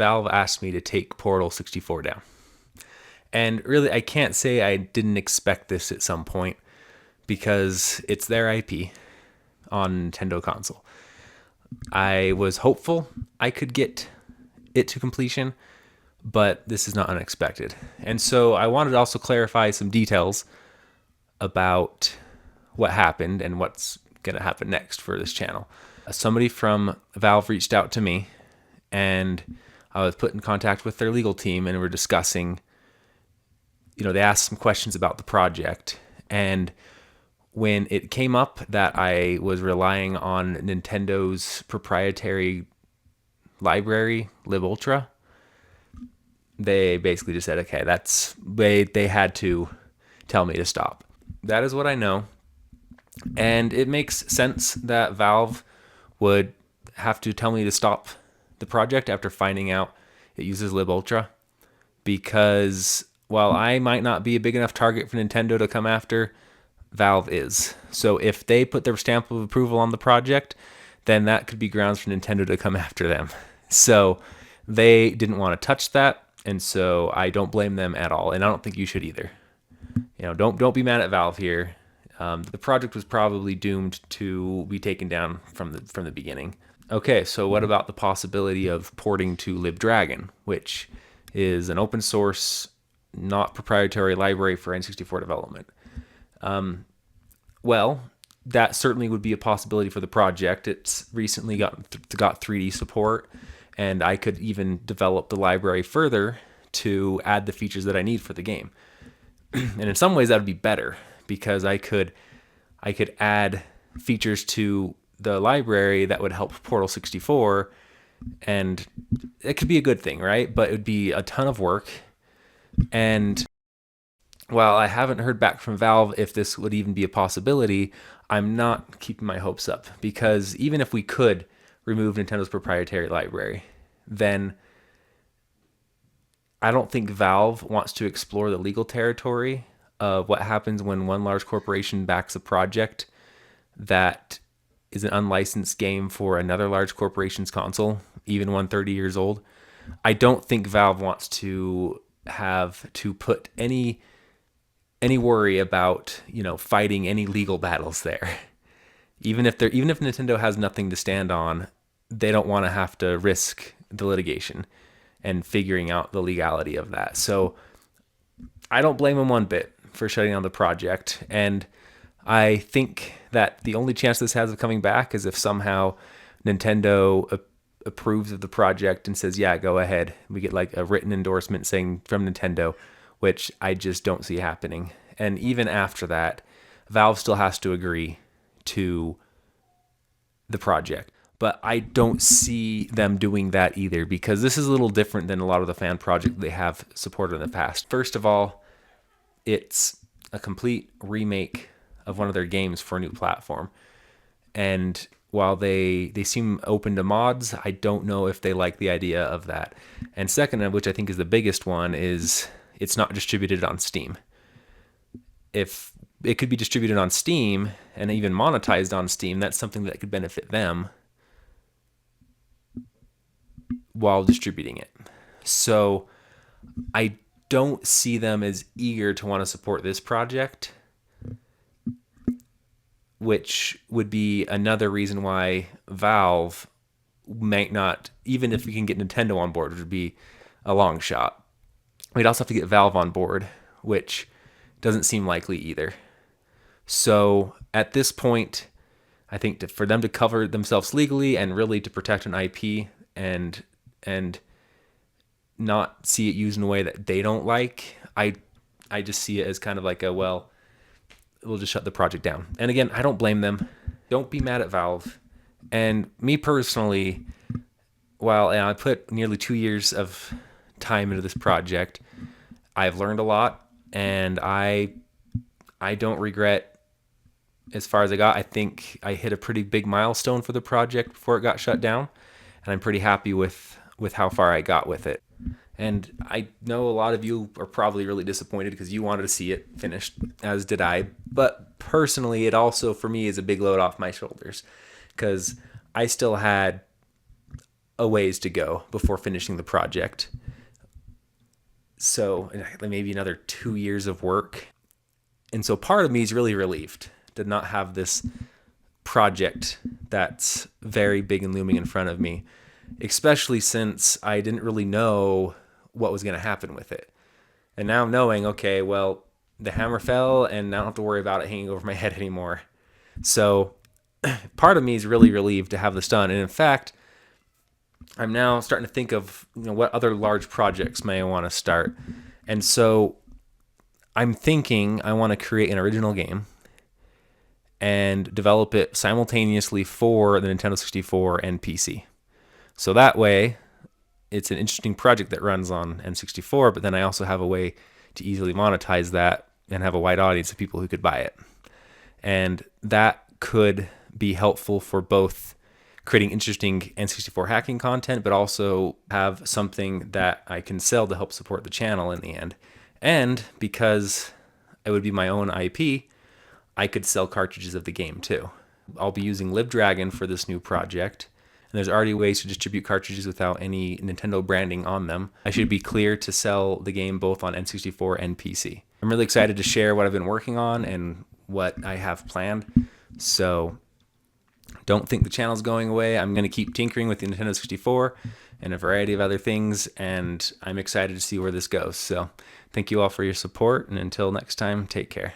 Valve asked me to take Portal 64 down. And really, I can't say I didn't expect this at some point because it's their IP on Nintendo console. I was hopeful I could get it to completion, but this is not unexpected. And so I wanted to also clarify some details about what happened and what's going to happen next for this channel. Somebody from Valve reached out to me, and I was put in contact with their legal team, and we're discussing, they asked some questions about the project. And when it came up that I was relying on Nintendo's proprietary library, libultra, they basically just said, okay, they had to tell me to stop. That is what I know. And it makes sense that Valve would have to tell me to stop the project after finding out it uses libultra, because while I might not be a big enough target for Nintendo to come after, Valve is. So if they put their stamp of approval on the project, then that could be grounds for Nintendo to come after them. So they didn't want to touch that, and so I don't blame them at all, and I don't think you should either. Don't be mad at Valve here. The project was probably doomed to be taken down from the beginning. Okay, so what about the possibility of porting to LibDragon, which is an open source, not proprietary library for N64 development? Well, that certainly would be a possibility for the project. It's recently got 3D support, and I could even develop the library further to add the features that I need for the game. And in some ways that would be better, because I could add features to the library that would help Portal 64, and it could be a good thing, right? But it would be a ton of work. And while I haven't heard back from Valve if this would even be a possibility, I'm not keeping my hopes up, because even if we could remove Nintendo's proprietary library, then I don't think Valve wants to explore the legal territory of what happens when one large corporation backs a project that is an unlicensed game for another large corporation's console, even one 30 years old. I don't think Valve wants to have to put any worry about, fighting any legal battles there. Even if Nintendo has nothing to stand on, they don't want to have to risk the litigation and figuring out the legality of that. So I don't blame them one bit for shutting down the project. And I think that the only chance this has of coming back is if somehow Nintendo approves of the project and says, yeah, go ahead. We get like a written endorsement saying from Nintendo, which I just don't see happening. And even after that, Valve still has to agree to the project. But I don't see them doing that either, because this is a little different than a lot of the fan projects they have supported in the past. First of all, it's a complete remake of one of their games for a new platform. And while they seem open to mods, I don't know if they like the idea of that. And second, which I think is the biggest one, is it's not distributed on Steam. If it could be distributed on Steam and even monetized on Steam, that's something that could benefit them while distributing it. So I don't see them as eager to want to support this project, which would be another reason why Valve might not, even if we can get Nintendo on board, which would be a long shot. We'd also have to get Valve on board, which doesn't seem likely either. So at this point, I think for them to cover themselves legally and really to protect an IP and not see it used in a way that they don't like, I just see it as kind of like we'll just shut the project down. And again, I don't blame them. Don't be mad at Valve. And me personally, while I put nearly 2 years of time into this project, I've learned a lot, and I don't regret as far as I got. I think I hit a pretty big milestone for the project before it got shut down, and I'm pretty happy with how far I got with it. And I know a lot of you are probably really disappointed because you wanted to see it finished, as did I. But personally, it also, for me, is a big load off my shoulders, because I still had a ways to go before finishing the project. So maybe another 2 years of work. And so part of me is really relieved to not have this project that's very big and looming in front of me, especially since I didn't really know what was going to happen with it. And now knowing, okay, well, the hammer fell and I don't have to worry about it hanging over my head anymore. So part of me is really relieved to have this done. And in fact, I'm now starting to think of, what other large projects may I want to start. And so I'm thinking I want to create an original game and develop it simultaneously for the Nintendo 64 and PC. So that way, it's an interesting project that runs on N64, but then I also have a way to easily monetize that and have a wide audience of people who could buy it. And that could be helpful for both creating interesting N64 hacking content, but also have something that I can sell to help support the channel in the end. And because it would be my own IP, I could sell cartridges of the game too. I'll be using LibDragon for this new project, and there's already ways to distribute cartridges without any Nintendo branding on them. I should be clear to sell the game both on N64 and PC. I'm really excited to share what I've been working on and what I have planned. So don't think the channel's going away. I'm going to keep tinkering with the Nintendo 64 and a variety of other things, and I'm excited to see where this goes. So thank you all for your support, and until next time, take care.